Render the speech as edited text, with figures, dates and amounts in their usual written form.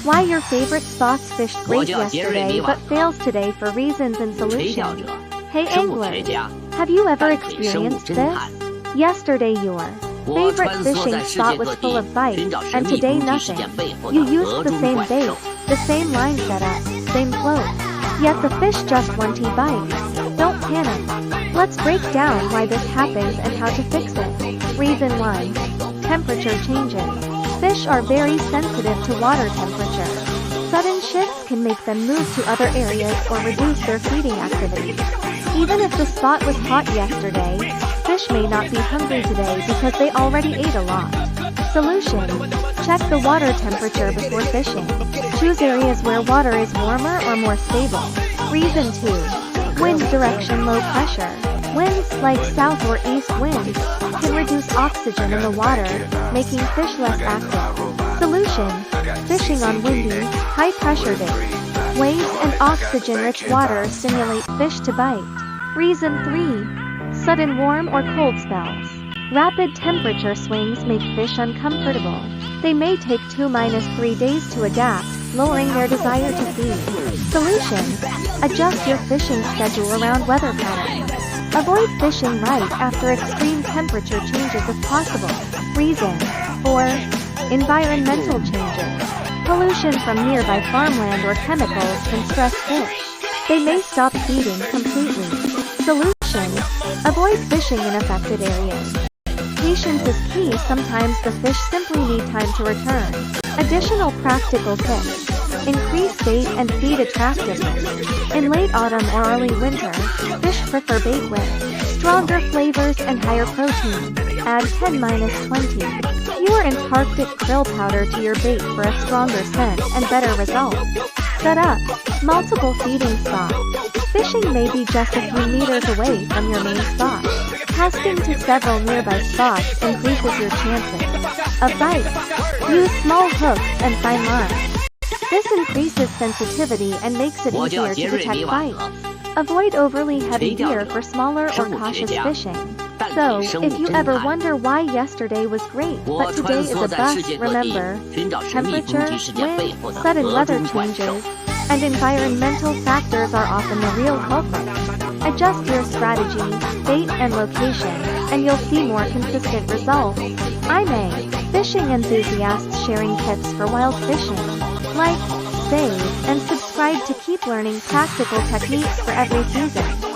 Why your favorite spots fished great 我叫杰瑞 yesterday 米瓦 but fails today for reasons and 陪钓 solutions. 者、 Hey 生物学 anglers, 家、 have you ever 淡水生物 experienced 侦 this? 探。 Yesterday your 我 favorite 穿梭 fishing 在世 spot 界 was 各 full 地， of bites, 寻找神 and 秘 today 攻击事 nothing. 件背后 You 的 used 河 the 中 same 怪 bait, 兽。 the same line setup, same float. Yet the fish just won't bite. Don't panic. Let's break down why this happens and how to fix it. Reason 1. Temperature changes. Fish are very sensitive to water temperature. Sudden shifts can make them move to other areas or reduce their feeding activity. Even if the spot was hot yesterday, fish may not be hungry today because they already ate a lot. Solution: check the water temperature before fishing. Choose areas where water is warmer or more stable. Reason 2. Wind direction: low pressure. Winds, like south or east winds, can reduce oxygen in the water, making fish less active. Solution: fishing on windy, high-pressure days. Waves and oxygen-rich water stimulate fish to bite. Reason 3. Sudden warm or cold spells. Rapid temperature swings make fish uncomfortable. They may take 2-3 days to adapt, lowering their desire to feed. Solution: adjust your fishing schedule around weather patterns. Avoid fishing right after extreme temperature changes if possible. Reason 4. Environmental changes. Pollution from nearby farmland or chemicals can stress fish. They may stop feeding completely. Solution: avoid fishing in affected areas. Patience is key. Sometimes the fish simply need time to return. Additional practical tips: increase bait and feed attractiveness. In late autumn or early winter, fish prefer bait with stronger flavors and higher protein. Add 10-20 pure Antarctic krill powder to your bait for a stronger scent and better results. Set up multiple feeding spots. Fishing may be just a few meters away from your main spot. Casting to several nearby spots increases your chances of bites. Use small hooks and fine lines. This increases sensitivity and makes it 我叫 easier 杰 to 瑞 detect 米瓦 bites. 克， Avoid overly heavy 陪钓 gear 者、 for smaller or 生物学 cautious 家、 fishing. 淡 So, 水生物 if you 侦 ever 探。 wonder why yesterday was great 我 but 穿 today is 梭 a 在世 bust, 界各地， remember, 寻找神秘攻 temperature, 击事件背 wind, 后的 sudden 河 weather 中怪兽。 changes, and environmental factors are often the real culprit. Adjust your strategy, bait and location, and you'll see more consistent results. I'm a fishing enthusiast sharing tips for wild fishing. Like, save, and subscribe to keep learning practical techniques for every season.